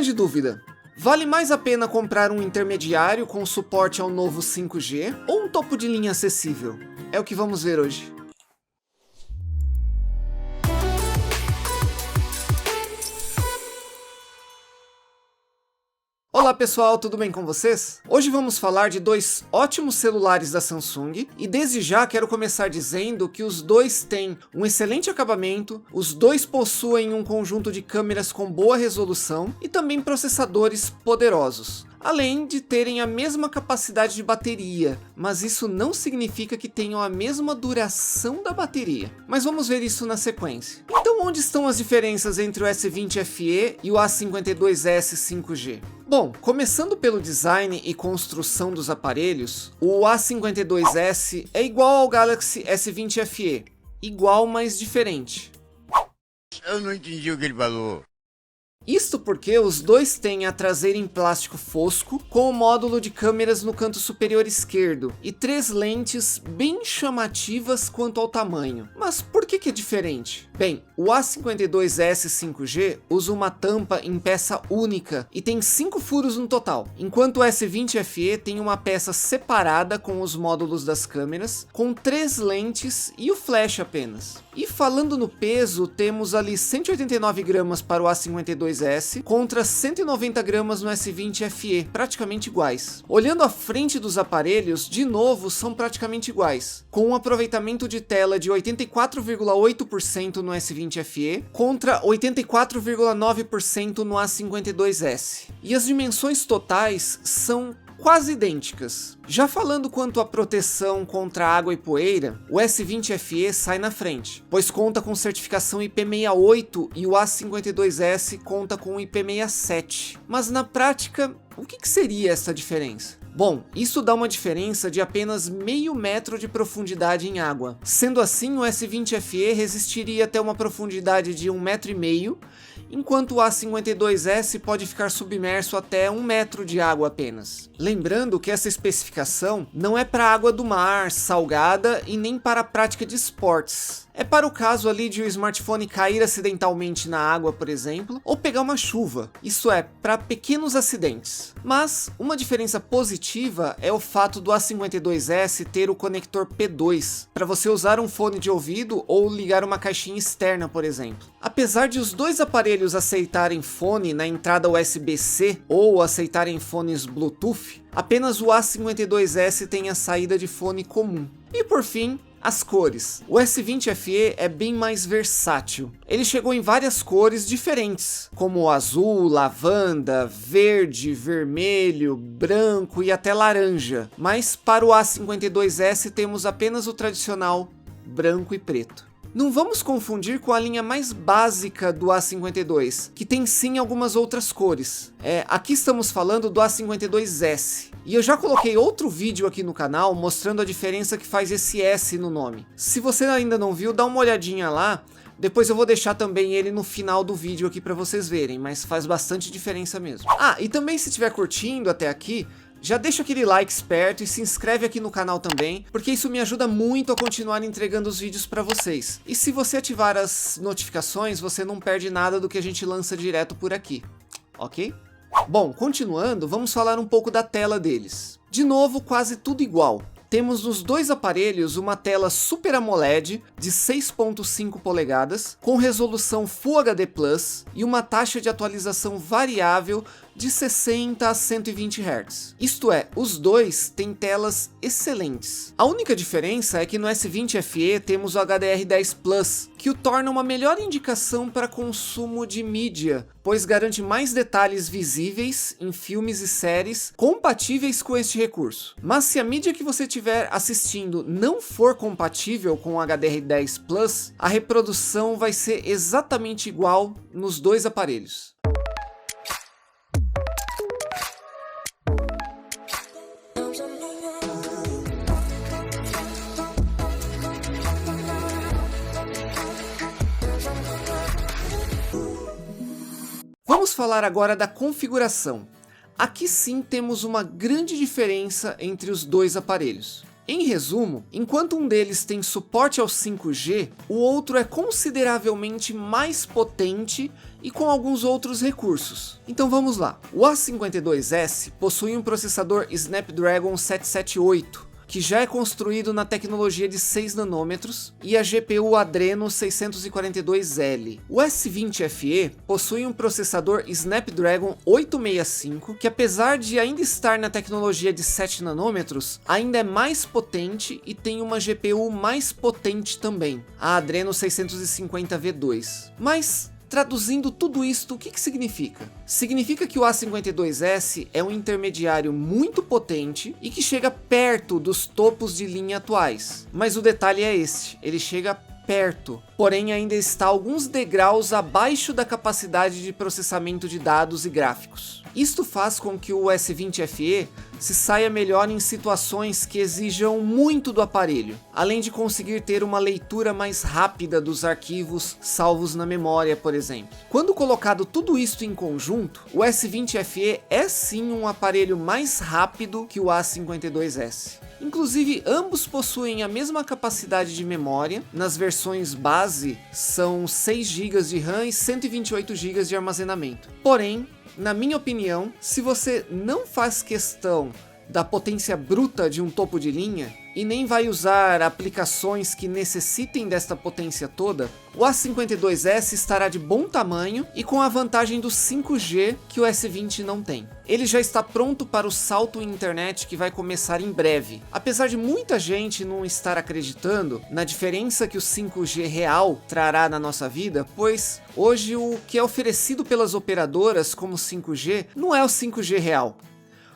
Grande dúvida. Vale mais a pena comprar um intermediário com suporte ao novo 5G ou um topo de linha acessível? É o que vamos ver hoje. Olá pessoal, tudo bem com vocês? Hoje vamos falar de dois ótimos celulares da Samsung e desde já quero começar dizendo que os dois têm um excelente acabamento, os dois possuem um conjunto de câmeras com boa resolução e também processadores poderosos. Além de terem a mesma capacidade de bateria, mas isso não significa que tenham a mesma duração da bateria. Mas vamos ver isso na sequência. Então onde estão as diferenças entre o S20 FE e o A52s 5G? Bom, começando pelo design e construção dos aparelhos, o A52s é igual ao Galaxy S20 FE, igual mas diferente. Eu não entendi o que ele falou. Isto porque os dois têm a traseira em plástico fosco, com o módulo de câmeras no canto superior esquerdo, e 3 lentes bem chamativas quanto ao tamanho. Mas por que é diferente? Bem, o A52s 5G usa uma tampa em peça única e tem 5 furos no total, enquanto o S20 FE tem uma peça separada com os módulos das câmeras, com 3 lentes e o flash apenas. E falando no peso, temos ali 189 gramas para o A52s contra 190 gramas no S20 FE, praticamente iguais. Olhando a frente dos aparelhos, de novo são praticamente iguais, com um aproveitamento de tela de 84,8% no S20 FE contra 84,9% no A52s. E as dimensões totais são quase idênticas. Já falando quanto à proteção contra água e poeira, o S20 FE sai na frente, pois conta com certificação IP68 e o A52s conta com IP67. Mas na prática, o que seria essa diferença? Bom, isso dá uma diferença de apenas meio metro de profundidade em água. Sendo assim, o S20 FE resistiria até uma profundidade de 1,5 m, enquanto o A52s pode ficar submerso até 1 metro de água apenas. Lembrando que essa especificação não é para água do mar, salgada e nem para a prática de esportes. É para o caso ali de o smartphone cair acidentalmente na água, por exemplo, ou pegar uma chuva. Isso é, para pequenos acidentes. Mas uma diferença positiva é o fato do A52s ter o conector P2, para você usar um fone de ouvido ou ligar uma caixinha externa, por exemplo. Apesar de os dois aparelhos aceitarem fone na entrada USB-C ou aceitarem fones Bluetooth, apenas o A52s tem a saída de fone comum. E por fim, as cores. O S20 FE é bem mais versátil. Ele chegou em várias cores diferentes, como azul, lavanda, verde, vermelho, branco e até laranja. Mas para o A52s temos apenas o tradicional branco e preto. Não vamos confundir com a linha mais básica do A52, que tem sim algumas outras cores. Aqui estamos falando do A52s. E eu já coloquei outro vídeo aqui no canal mostrando a diferença que faz esse S no nome. Se você ainda não viu, dá uma olhadinha lá. Depois eu vou deixar também ele no final do vídeo aqui para vocês verem, mas faz bastante diferença mesmo. E também se estiver curtindo até aqui, já deixa aquele like esperto e se inscreve aqui no canal também, porque isso me ajuda muito a continuar entregando os vídeos para vocês. E se você ativar as notificações, você não perde nada do que a gente lança direto por aqui, ok? Bom, continuando, vamos falar um pouco da tela deles. De novo, quase tudo igual. Temos nos dois aparelhos uma tela Super AMOLED de 6.5 polegadas, com resolução Full HD Plus e uma taxa de atualização variável de 60 a 120 Hz. Isto é, os dois têm telas excelentes. A única diferença é que no S20 FE temos o HDR10 Plus, que o torna uma melhor indicação para consumo de mídia, pois garante mais detalhes visíveis em filmes e séries compatíveis com este recurso. Mas se a mídia que você estiver assistindo não for compatível com o HDR10 Plus, a reprodução vai ser exatamente igual nos dois aparelhos. Vamos falar agora da configuração. Aqui sim temos uma grande diferença entre os dois aparelhos. Em resumo, enquanto um deles tem suporte ao 5G, o outro é consideravelmente mais potente e com alguns outros recursos. Então vamos lá. O A52S possui um processador Snapdragon 778, que já é construído na tecnologia de 6 nanômetros, e a GPU Adreno 642L. O S20FE possui um processador Snapdragon 865, que apesar de ainda estar na tecnologia de 7 nanômetros, ainda é mais potente e tem uma GPU mais potente também, a Adreno 650V2. Mas traduzindo tudo isto, o que significa? Significa que o A52S é um intermediário muito potente e que chega perto dos topos de linha atuais. Mas o detalhe é este, ele chega perto, porém ainda está alguns degraus abaixo da capacidade de processamento de dados e gráficos. Isto faz com que o S20FE se saia melhor em situações que exijam muito do aparelho, além de conseguir ter uma leitura mais rápida dos arquivos salvos na memória, por exemplo. Quando colocado tudo isto em conjunto, o S20FE é sim um aparelho mais rápido que o A52S. Inclusive, ambos possuem a mesma capacidade de memória. Nas versões base, são 6 GB de RAM e 128 GB de armazenamento. Porém, na minha opinião, se você não faz questão da potência bruta de um topo de linha e nem vai usar aplicações que necessitem desta potência toda, o A52S estará de bom tamanho e com a vantagem do 5G que o S20 não tem. Ele já está pronto para o salto em internet que vai começar em breve. Apesar de muita gente não estar acreditando na diferença que o 5G real trará na nossa vida, pois hoje o que é oferecido pelas operadoras como 5G não é o 5G real.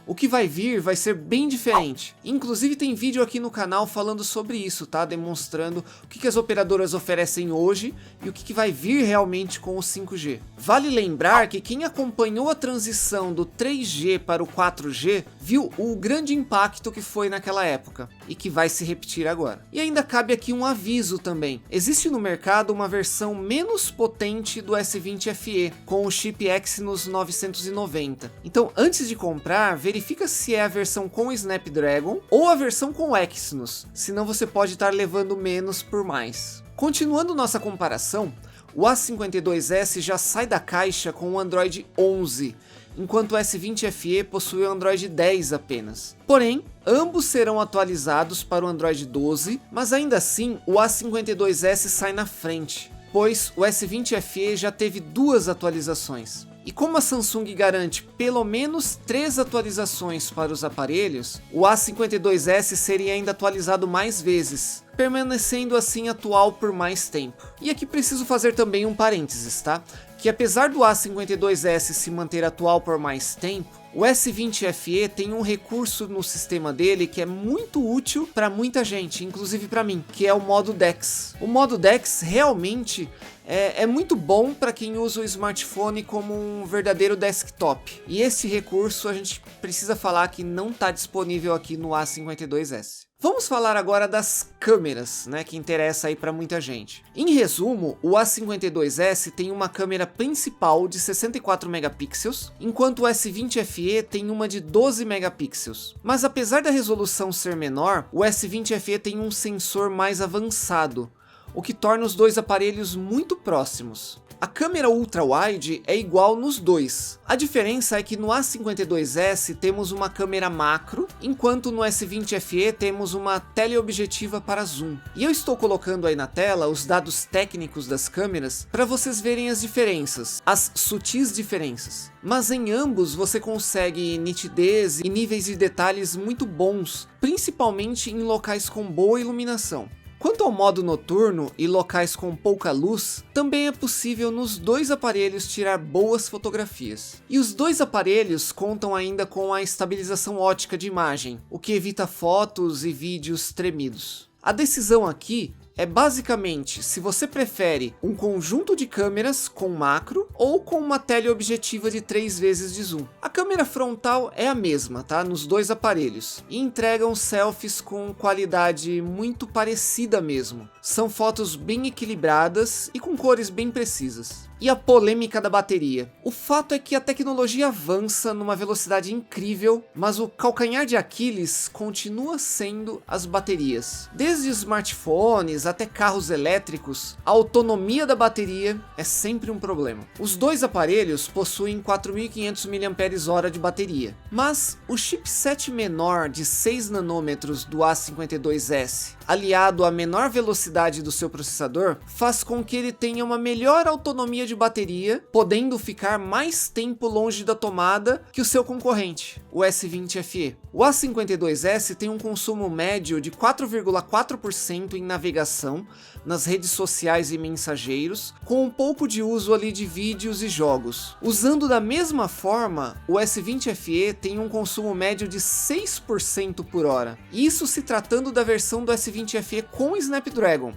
O que vai vir vai ser bem diferente. Inclusive tem vídeo aqui no canal falando sobre isso, tá? Demonstrando o que as operadoras oferecem hoje e o que vai vir realmente com o 5G. Vale lembrar que quem acompanhou a transição do 3G para o 4G viu o grande impacto que foi naquela época e que vai se repetir agora. E ainda cabe aqui um aviso também. Existe no mercado uma versão menos potente do S20FE com o chip Exynos 990. Então, antes de comprar, verifica se é a versão com Snapdragon ou a versão com Exynos, senão você pode estar levando menos por mais. Continuando nossa comparação, o A52S já sai da caixa com o Android 11, enquanto o S20FE possui o Android 10 apenas. Porém, ambos serão atualizados para o Android 12, mas ainda assim o A52S sai na frente, pois o S20FE já teve 2 atualizações. E como a Samsung garante pelo menos 3 atualizações para os aparelhos, o A52S seria ainda atualizado mais vezes, permanecendo assim atual por mais tempo. E aqui preciso fazer também um parênteses, tá? Que apesar do A52S se manter atual por mais tempo, o S20FE tem um recurso no sistema dele que é muito útil para muita gente, inclusive para mim, que é o modo DeX. O modo DeX realmente é muito bom para quem usa o smartphone como um verdadeiro desktop. E esse recurso a gente precisa falar que não está disponível aqui no A52S. Vamos falar agora das câmeras, né, que interessa aí para muita gente. Em resumo, o A52S tem uma câmera principal de 64 megapixels, enquanto o S20FE tem uma de 12 megapixels. Mas apesar da resolução ser menor, o S20FE tem um sensor mais avançado, o que torna os dois aparelhos muito próximos. A câmera ultra-wide é igual nos dois. A diferença é que no A52S temos uma câmera macro, enquanto no S20FE temos uma teleobjetiva para zoom. E eu estou colocando aí na tela os dados técnicos das câmeras para vocês verem as diferenças, as sutis diferenças. Mas em ambos você consegue nitidez e níveis de detalhes muito bons, principalmente em locais com boa iluminação. Quanto ao modo noturno e locais com pouca luz, também é possível nos dois aparelhos tirar boas fotografias. E os dois aparelhos contam ainda com a estabilização ótica de imagem, o que evita fotos e vídeos tremidos. A decisão aqui é basicamente se você prefere um conjunto de câmeras com macro ou com uma teleobjetiva de 3 vezes de zoom. A câmera frontal é a mesma, tá? Nos dois aparelhos e entregam selfies com qualidade muito parecida mesmo. São fotos bem equilibradas e com cores bem precisas. E a polêmica da bateria. O fato é que a tecnologia avança numa velocidade incrível, mas o calcanhar de Aquiles continua sendo as baterias. Desde smartphones até carros elétricos, a autonomia da bateria é sempre um problema. Os dois aparelhos possuem 4.500 mAh de bateria, mas o chipset menor de 6 nanômetros do A52S, aliado à menor velocidade do seu processador, faz com que ele tenha uma melhor autonomia de bateria, podendo ficar mais tempo longe da tomada que o seu concorrente, o S20 FE. O A52S tem um consumo médio de 4,4% em navegação nas redes sociais e mensageiros, com um pouco de uso ali de vídeos e jogos. Usando da mesma forma, o S20 FE tem um consumo médio de 6% por hora. Isso se tratando da versão do S20 FE com Snapdragon.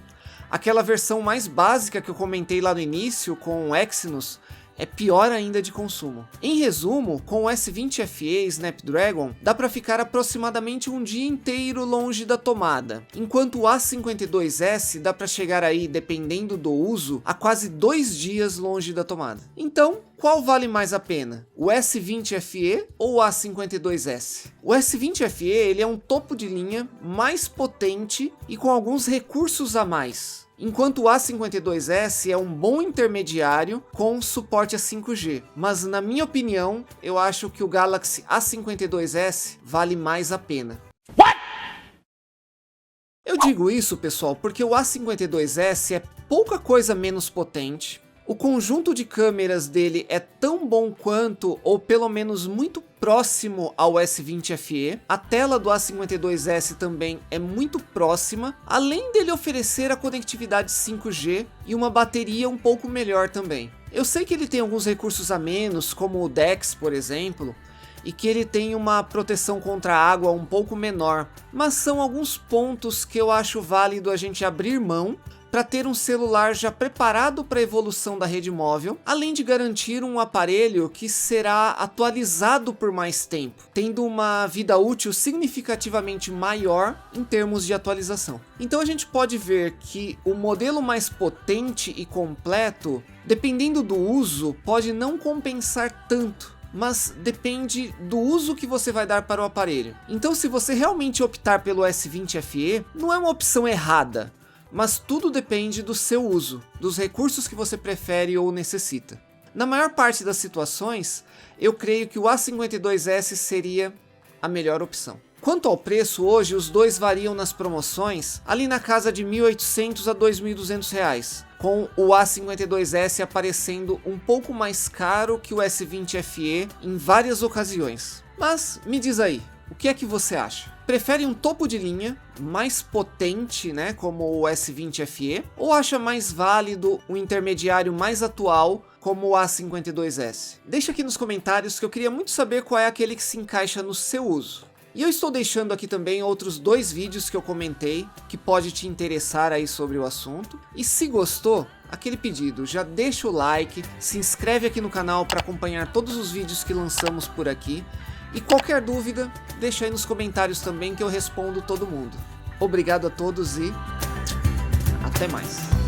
Aquela versão mais básica que eu comentei lá no início com o Exynos é pior ainda de consumo. Em resumo, com o S20 FE Snapdragon, dá para ficar aproximadamente um dia inteiro longe da tomada, enquanto o A52S dá para chegar aí, dependendo do uso, a quase 2 dias longe da tomada. Então, qual vale mais a pena? O S20 FE ou o A52S? O S20 FE ele é um topo de linha, mais potente e com alguns recursos a mais, enquanto o A52S é um bom intermediário com suporte a 5G. Mas na minha opinião, eu acho que o Galaxy A52S vale mais a pena. Eu digo isso, pessoal, porque o A52S é pouca coisa menos potente. O conjunto de câmeras dele é tão bom quanto, ou pelo menos muito próximo ao S20 FE. A tela do A52S também é muito próxima, além dele oferecer a conectividade 5G e uma bateria um pouco melhor também. Eu sei que ele tem alguns recursos a menos, como o DeX, por exemplo, e que ele tem uma proteção contra a água um pouco menor, mas são alguns pontos que eu acho válido a gente abrir mão para ter um celular já preparado para a evolução da rede móvel, além de garantir um aparelho que será atualizado por mais tempo, tendo uma vida útil significativamente maior em termos de atualização. Então a gente pode ver que o modelo mais potente e completo, dependendo do uso, pode não compensar tanto, mas depende do uso que você vai dar para o aparelho. Então, se você realmente optar pelo S20 FE, não é uma opção errada, mas tudo depende do seu uso, dos recursos que você prefere ou necessita. Na maior parte das situações, eu creio que o A52S seria a melhor opção. Quanto ao preço, hoje os dois variam nas promoções ali na casa de R$ 1.800 a R$ 2.200, com o A52S aparecendo um pouco mais caro que o S20 FE em várias ocasiões. Mas me diz aí, o que é que você acha? Prefere um topo de linha mais potente, né, como o S20 FE, ou acha mais válido um intermediário mais atual como o A52S? Deixa aqui nos comentários que eu queria muito saber qual é aquele que se encaixa no seu uso. E eu estou deixando aqui também outros 2 vídeos que eu comentei que pode te interessar aí sobre o assunto. E se gostou, aquele pedido, já deixa o like, se inscreve aqui no canal para acompanhar todos os vídeos que lançamos por aqui. E qualquer dúvida, deixa aí nos comentários também que eu respondo todo mundo. Obrigado a todos e até mais.